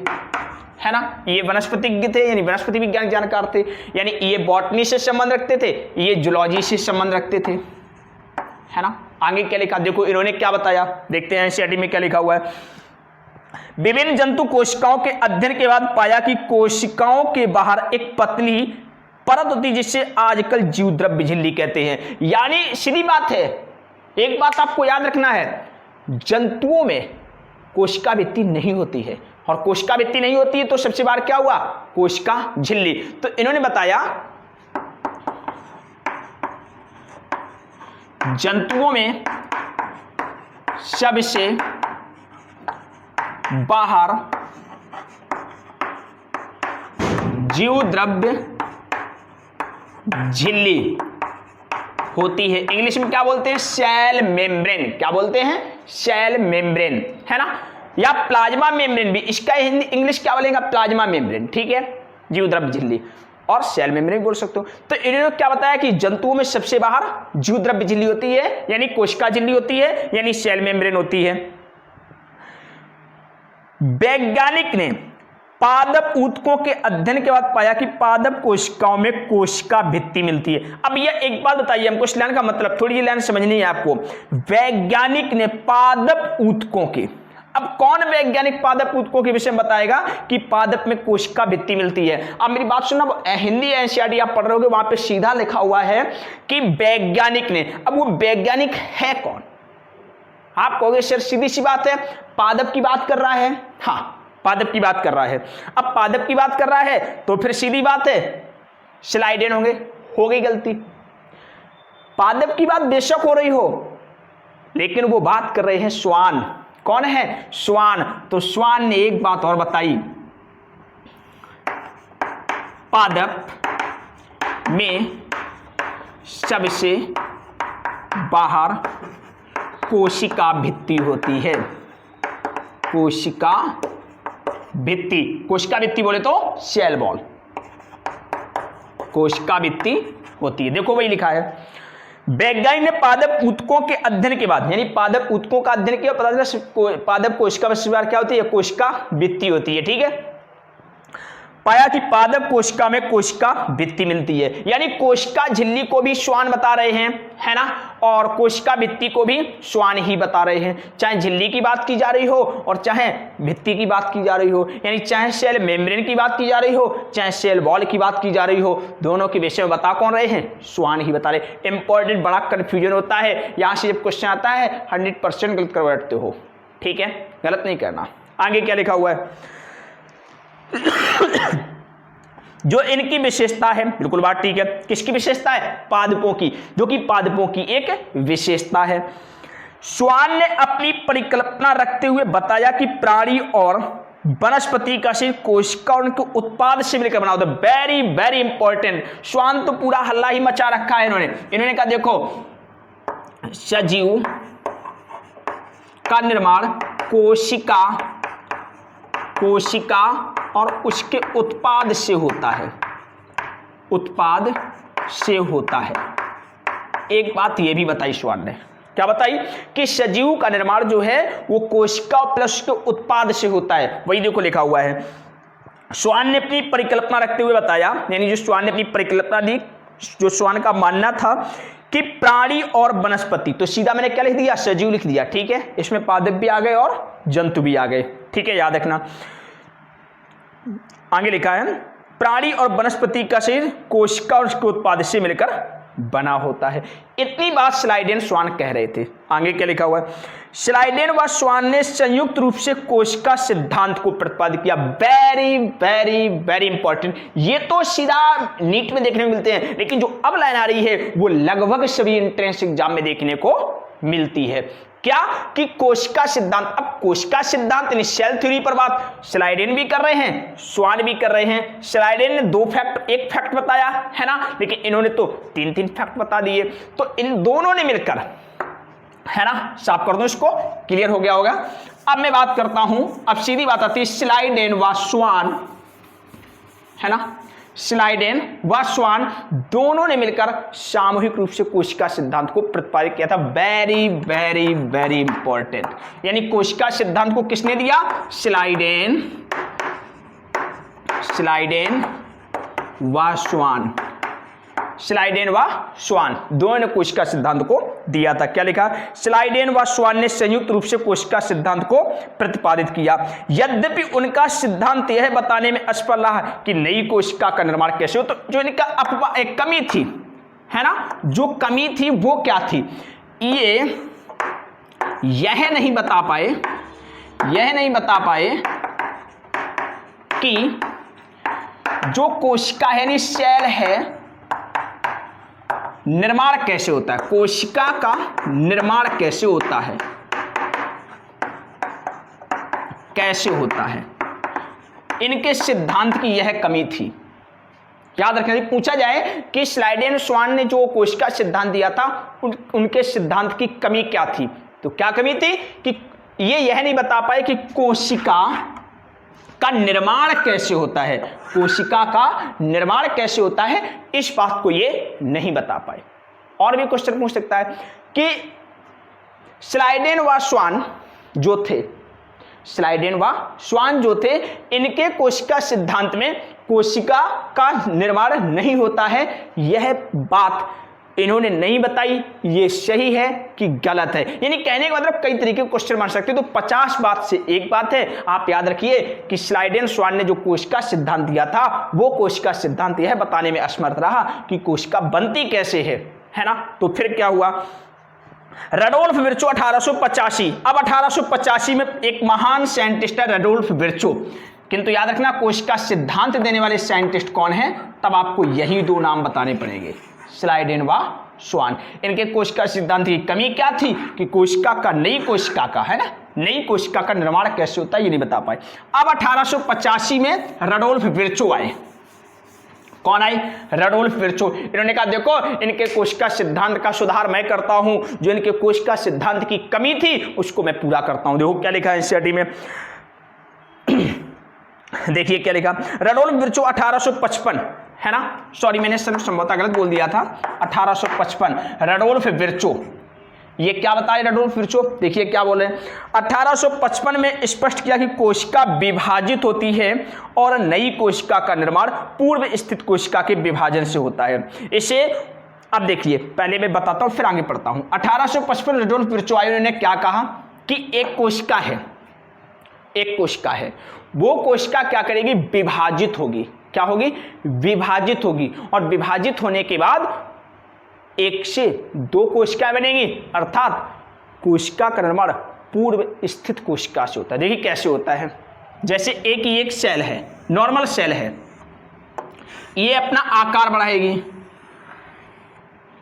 है ना। ये वनस्पतिज्ञ थे, यानी वनस्पति विज्ञान के जानकार थे, यानी ये बॉटनी से संबंध रखते थे, ये जूलॉजी से संबंध रखते थे, है ना। आगे क्या लिखा देखो, इन्होंने क्या बताया, देखते हैं एनसीईआरटी में क्या लिखा हुआ है। विभिन्न जंतु कोशिकाओं के अध्ययन के बाद पाया कि कोशिकाओं के बाहर एक पतली परत होती है जिससे आजकल जीवद्रव्य झिल्ली कहते हैं। यानी सीधी बात है, एक बात आपको याद रखना है, जंतुओं में कोशिका भित्ति नहीं होती है, और कोशिका भित्ति नहीं होती है तो सबसे बार क्या हुआ? कोशिका झिल्ली। तो इन्होंने बताया जंतुओं में सबसे बाहर जीवद्रव्य झिल्ली होती है। इंग्लिश में क्या बोलते हैं? Cell membrane. क्या बोलते हैं? सेल मेम्ब्रेन, है ना, या प्लाज्मा मेम्ब्रेन भी, इसका हिंदी इंग्लिश क्या बोलेगा? प्लाज्मा मेम्ब्रेन, ठीक है, जीवद्रव्य झिल्ली और सेल मेम्ब्रेन बोल सकते हो। तो इन्होंने क्या बताया कि जंतुओं में सबसे बाहर जीवद्रव्य झिल्ली होती है, यानी कोशिका झिल्ली होती है, यानी सेल मेम्ब्रेन होती है। वैज्ञानिक ने पादप ऊतकों के अध्ययन के बाद पाया कि पादप कोशिकाओं में कोशिका भित्ति मिलती है। अब यह एक बात बताइए हमको, इस लाइन का मतलब थोड़ी ये लाइन समझनी है आपको। वैज्ञानिक ने पादप ऊतकों के, अब कौन वैज्ञानिक पादप ऊतकों के विषय में बताएगा कि पादप में कोशिका भित्ति मिलती है? अब मेरी बात सुनना, हिंदी एनसीईआरटी आप पढ़ रहे होगे, वहां पे सीधा लिखा हुआ है कि वैज्ञानिक ने। अब वो वैज्ञानिक है कौन? आप कहोगे सर सीधी सी बात है, पादप की बात कर रहा है। हाँ, पादप की बात कर रहा है। अब पादप की बात कर रहा है तो फिर सीधी बात है स्लाइडेन होंगे, हो गई गलती। पादप की बात बेशक हो रही हो, लेकिन वो बात कर रहे हैं श्वान। कौन है? श्वान। तो श्वान ने एक बात और बताई, पादप में सबसे बाहर कोशिका भित्ति होती है। कोशिका भित्ति, कोशिका भित्ति बोले तो सेल वॉल, कोशिका भित्ति होती है। देखो वही लिखा है। वैज्ञानिक ने पादप ऊतकों के अध्ययन के बाद, यानी पादप ऊतकों का अध्ययन किया, पता चला पादप कोशिका में क्या होती है? कोशिका भित्ति होती है, ठीक है। पाया कि पादप कोशिका में कोशिका भित्ति मिलती है, यानी कोशिका झिल्ली को भी श्वान बता रहे हैं, है ना, और कोशिका भित्ति को भी श्वान ही बता रहे हैं। चाहे झिल्ली की बात की जा रही हो और चाहे भित्ति की बात की जा रही हो, यानी चाहे सेल मेम्ब्रेन की बात की जा रही हो, चाहे सेल वॉल की बात की जा रही हो, दोनों के विषय में बता कौन रहे हैं? श्वान ही बता रहे। इंपॉर्टेंट, बड़ा कंफ्यूजन होता है, यहां से जब क्वेश्चन आता है 100% गलत कर बैठते हो, ठीक है, गलत नहीं करना। आगे क्या लिखा हुआ है? जो इनकी विशेषता है, बिल्कुल बात ठीक है, किसकी विशेषता है? पादपों की, जो कि पादपों की एक विशेषता है। श्वान ने अपनी परिकल्पना रखते हुए बताया कि प्राणी और वनस्पति का शरीर कोशिका और उनके उत्पाद से मिलकर बना होता है। Very very important. श्वान तो पूरा हल्ला ही मचा रखा है इन्होंने कहा देखो, सजीव का निर्माण कोशिका और उसके उत्पाद से होता है, उत्पाद से होता है। एक बात यह भी बताई श्वान ने, क्या बताई? कि सजीव का निर्माण जो है वो कोशिका प्लस के उत्पाद से होता है। वही देखो लिखा हुआ है। श्वान ने अपनी परिकल्पना रखते हुए बताया, यानी जो श्वान ने अपनी परिकल्पना दी, जो श्वान का मानना था कि प्राणी और वनस्पति, तो सीधा मैंने क्या लिख दिया? सजीव लिख दिया, ठीक है। इसमें पादप भी आ गए और जंतु भी आ गए, ठीक है, याद रखना। आगे लिखा है प्राणी और वनस्पति का शरीर कोशिका और उसके उत्पाद से मिलकर बना होता है। इतनी बात स्लाइडेन श्वान कह रहे थे। आगे क्या लिखा हुआ है? स्लाइडेन व श्वान ने संयुक्त रूप से कोशिका सिद्धांत को प्रतिपादित किया। Very very very important. ये तो सीधा नीट में देखने को मिलते हैं, लेकिन जो अब लाइन आ रही है वो लगभग सभी एंट्रेंस एग्जाम में देखने को मिलती है। क्या? कि कोशिका सिद्धांत। अब कोशिका सिद्धांत यानी सेल थ्योरी पर बात स्लाइडेन भी कर रहे हैं, श्वान भी कर रहे हैं। स्लाइडेन ने एक फैक्ट बताया है ना, लेकिन इन्होंने तो 3 फैक्ट बता दिए। तो इन दोनों ने मिलकर है ना, साफ कर दूं इसको, क्लियर हो गया होगा। अब मैं बात करता हूं, अब सीधी बात आती है स्लाइडेन व स्वान, है ना, स्लाइडेन व स्वान दोनों ने मिलकर सामूहिक रूप से कोशिका सिद्धांत को प्रतिपादित किया था। वेरी वेरी वेरी इंपॉर्टेंट, यानी कोशिका सिद्धांत को किसने दिया? स्लाइडेन व स्वान, स्लाइडेन व स्वान दोनों ने कोशिका सिद्धांत को दिया था। क्या लिखा? स्लाइडेन व स्वान ने संयुक्त रूप से कोशिका सिद्धांत को प्रतिपादित किया। यद्यपि उनका सिद्धांत यह बताने में असफल रहा कि नई कोशिका का निर्माण कैसे हो, तो जो इनका एक कमी थी, है ना, जो कमी थी वो क्या थी? यह नहीं बता पाए कि जो कोशिका है, यानी सेल है, निर्माण कैसे होता है, कोशिका का निर्माण कैसे होता है, इनके सिद्धांत की यह कमी थी। याद रखना, पूछा जाए कि स्लाइडेन स्वान ने जो कोशिका सिद्धांत दिया था उनके सिद्धांत की कमी क्या थी, तो क्या कमी थी कि यह नहीं बता पाए कि कोशिका का निर्माण कैसे होता है, कोशिका का निर्माण कैसे होता है, इस बात को ये नहीं बता पाए। और भी क्वेश्चन पूछ सकता है कि स्लाइडेन व स्वान जो थे, इनके कोशिका सिद्धांत में कोशिका का निर्माण नहीं होता है, यह बात इन्होंने नहीं बताई, ये सही है कि गलत है। यानी कहने का मतलब कई तरीके के क्वेश्चन बन सकते हैं। तो 50 बात से एक बात है, आप याद रखिए कि स्लाइडेन स्वान ने जो कोशिका सिद्धांत दिया था वो कोशिका सिद्धांत यह बताने में असमर्थ रहा कि कोशिका बनती कैसे है ना। तो फिर क्या हुआ? Rudolf Virchow 1885। अब 1885 में एक महान साइंटिस्ट है रडोल्फ विर्चो, किंतु याद रखना कोशिका सिद्धांत देने वाले साइंटिस्ट कौन है, तब आपको यही दो नाम बताने पड़ेंगे, स्लाइडेन व स्वान। इनके कोशिका सिद्धांत की कमी क्या थी कि कोशिका का, नई कोशिका का, है ना, नई कोशिका का निर्माण कैसे होता है ये नहीं बता पाए। अब 1885 में रडोल्फ विर्चो आए। कौन आए? Rudolf Virchow. इन्होंने कहा देखो इनके कोशिका सिद्धांत का सुधार मैं करता हूं, जो इनके कोशिका सिद्धांत की कमी थी उसको मैं पूरा करता हूं। देखो क्या लिखा है एनसीईआरटी में, देखिए क्या लिखा, रडोल्फ विर्चो 1855, है ना, सॉरी मैंने संभवतः गलत बोल दिया था, 1855 रडोल्फ विर्चो। ये क्या बताए रडोल्फ विर्चो, देखिए क्या बोले, 1855 में स्पष्ट किया कि कोशिका विभाजित होती है और नई कोशिका का निर्माण पूर्व स्थित कोशिका के विभाजन से होता है। इसे अब देखिए, पहले मैं बताता हूं फिर आगे पढ़ता हूं। 1855 रडोल्फ विर्चो आए, उन्होंने क्या कहा कि एक कोशिका है, वो कोशिका क्या करेगी? विभाजित होगी। क्या होगी? विभाजित होगी, और विभाजित होने के बाद एक से दो कोशिकाएं बनेंगी, अर्थात कोशिका का निर्माण पूर्व स्थित कोशिका से होता है। देखिए कैसे होता है, जैसे एक सेल है, नॉर्मल सेल है, ये अपना आकार बढ़ाएगी,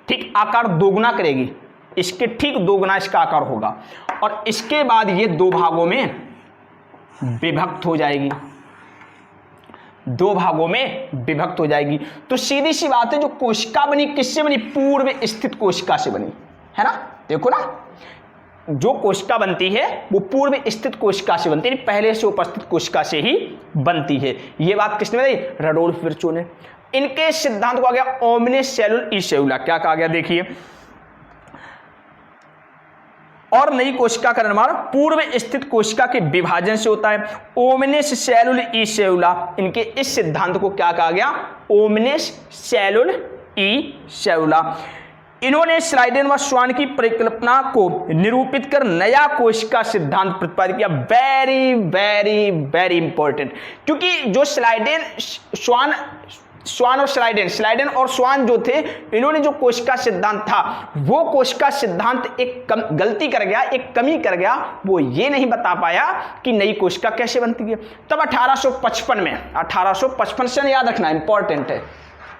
ठीक, आकार दोगुना करेगी, इसके ठीक दोगुना इसका आकार होगा, और इसके बाद ये दो भागों में विभक्त हो जाएगी, दो भागों में विभक्त हो जाएगी। तो सीधी सी बात है, जो कोशिका बनी किससे बनी? पूर्व स्थित कोशिका से बनी, है ना। देखो ना, जो कोशिका बनती है वो पूर्व स्थित कोशिका से बनती है, पहले से उपस्थित कोशिका से ही बनती है। ये बात किसने बताई? रडोल्फ विर्चो ने। इनके सिद्धांत को आ गया ओमनिस सेलुल ई सेलुला। क्या कहा गया? देखिए, और नई कोशिका का निर्माण पूर्व स्थित कोशिका के विभाजन से होता है, ओमनिस सेलुल ई सेलुला। इनके इस सिद्धांत को क्या कहा गया? ओमनिस सेलुल ई सेलुला। इन्होंने स्लाइडेन व स्वान की परिकल्पना को निरूपित कर नया कोशिका सिद्धांत प्रतिपादित किया। वेरी वेरी वेरी इंपॉर्टेंट, क्योंकि जो स्वान और स्लाइडेन और स्वान जो थे, इन्होंने जो कोशिका सिद्धांत था वो कोशिका सिद्धांत एक गलती कर गया, एक कमी कर गया, वो ये नहीं बता पाया कि नई कोशिका कैसे बनती है। तब 1855 से याद रखना इंपॉर्टेंट है,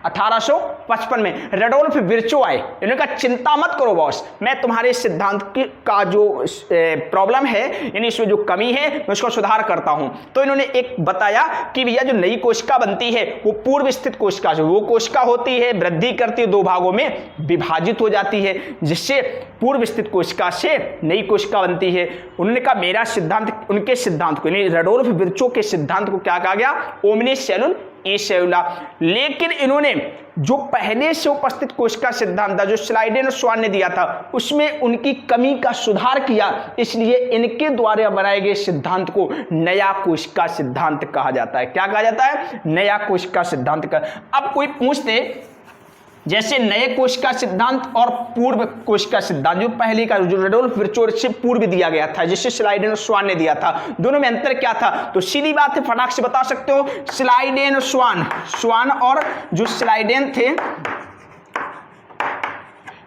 1855 में रेडोल्फ विर्चो आए। इन्होंने कहा चिंता मत करो बॉस, मैं तुम्हारे सिद्धांत का जो प्रॉब्लम है यानी इसमें जो कमी है मैं उसको सुधार करता हूं। तो इन्होंने एक बताया कि भैया जो नई कोशिका बनती है वो पूर्व स्थित कोशिका से, वो कोशिका होती है वृद्धि करती है, दो भागों में विभाजित हो जाती है, जिससे पूर्व स्थित कोशिका से नई कोशिका बनती है। उन्होंने कहा मेरा सिद्धांत, उनके सिद्धांत को यानी रेडोल्फ विर्चो के सिद्धांत को क्या कहा गया, ओमनिस सेलुल ए सेलुला। लेकिन इन्होंने जो पहले से उपस्थित कोशिका सिद्धांत था जो स्लाइडेन और स्वान ने दिया था उसमें उनकी कमी का सुधार किया, इसलिए इनके द्वारा बनाए गए सिद्धांत को नया कोशिका सिद्धांत कहा जाता है। क्या कहा जाता है, नया कोशिका सिद्धांत का। अब कोई पूछते जैसे नए कोशिका सिद्धांत और पूर्व कोशिका सिद्धांत, जो पहले का जो रेडोल्फ विर्चो से पूर्व दिया गया था जिसे स्लाइडेन और स्वान ने दिया था, दोनों में अंतर क्या था, तो सीधी बात है फटाक से बता सकते हो, स्लाइडेन और स्वान और जो स्लाइडेन थे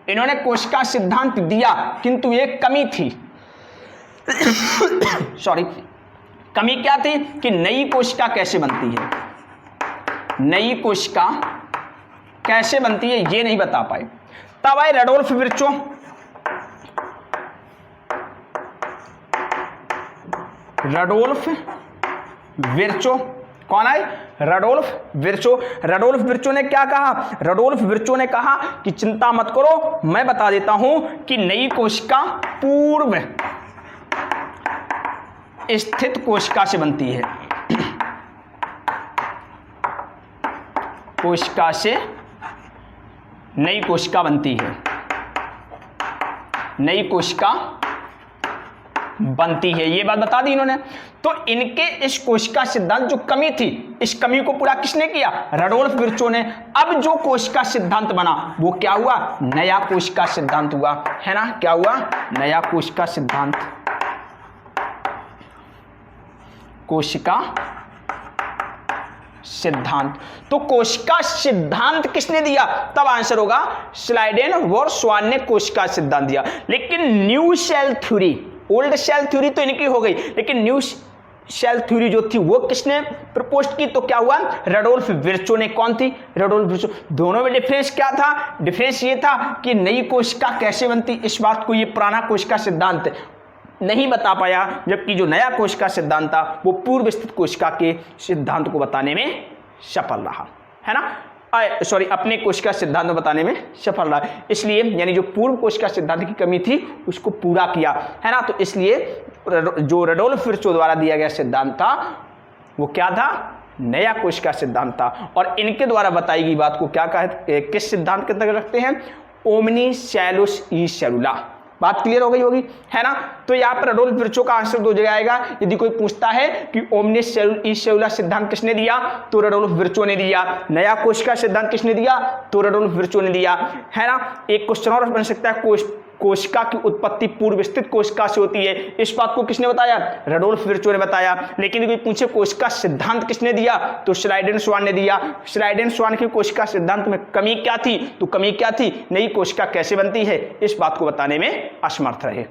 इन्होंने कोशिका सिद्धांत दिया किंतु एक कमी थी सॉरी, कमी क्या थी कि नई कोशिका कैसे बनती है, नई कोशिका कैसे बनती है ये नहीं बता पाए। तब आए रेडोल्फ विर्चो, रेडोल्फ विर्चो कौन आए, रेडोल्फ विर्चो। रेडोल्फ विर्चो ने क्या कहा, रेडोल्फ विर्चो ने कहा कि चिंता मत करो, मैं बता देता हूं कि नई कोशिका पूर्व स्थित कोशिका से बनती है, कोशिका से नई कोशिका बनती है, नई कोशिका बनती है, ये बात बता दी इन्होंने। तो इनके इस कोशिका सिद्धांत जो कमी थी, इस कमी को पूरा किसने किया, रेडोल्फ विर्चो ने। अब जो कोशिका सिद्धांत बना वो क्या हुआ, नया कोशिका सिद्धांत हुआ, है ना, क्या हुआ, नया कोशिका सिद्धांत। कोशिका सिद्धांत, तो कोशिका सिद्धांत किसने दिया, तब आंसर होगा स्लाइडेन और स्वान ने कोशिका सिद्धांत दिया। लेकिन new cell theory, old cell theory तो इनकी हो गई, लेकिन न्यू सेल थ्योरी जो थी वो किसने प्रपोज की, तो क्या हुआ, रेडोल्फ विर्चो ने। कौन थी, रेडोल्फ विर्चो। दोनों में डिफरेंस क्या था, डिफरेंस ये था कि नई कोशिका कैसे बनती, इस बात को ये पुराना कोशिका सिद्धांत नहीं बता पाया, जबकि जो नया कोशिका सिद्धांत था वो पूर्व स्थित कोशिका के सिद्धांत को बताने में सफल रहा, है ना, सॉरी अपने कोशिका सिद्धांत बताने में सफल रहा। इसलिए यानी जो पूर्व कोशिका सिद्धांत की कमी थी उसको पूरा किया, है ना। तो इसलिए जो रेडोल्फ विर्चो द्वारा दिया गया सिद्धांत था वो क्या था, नया कोशिका सिद्धांत था। और इनके द्वारा बताई गई बात को क्या कहते, किस सिद्धांत के तहत रखते हैं, ओमनी सेलुस ई सेलुला। बात क्लियर हो गई होगी, है ना। तो यहाँ पर रेडोल्फ विर्चो का आंसर दो जगह आएगा। यदि कोई पूछता है कि ओमनिस ई सेलुला सिद्धांत किसने दिया, तो रेडोल्फ विर्चो ने दिया। नया कोशिका सिद्धांत किसने दिया, तो रेडोल्फ विर्चो ने दिया, है ना। एक क्वेश्चन और बन सकता है, कोशिका की उत्पत्ति पूर्व स्थित कोशिका से होती है, इस बात को किसने बताया, रेडोल्फ विर्चो ने बताया। लेकिन कोई पूछे कोशिका सिद्धांत किसने दिया, तो स्लाइडेन स्वान ने दिया। स्लाइडेन स्वान की कोशिका सिद्धांत में कमी क्या थी, तो कमी क्या थी, नई कोशिका कैसे बनती है, इस बात को बताने में असमर्थ रहे।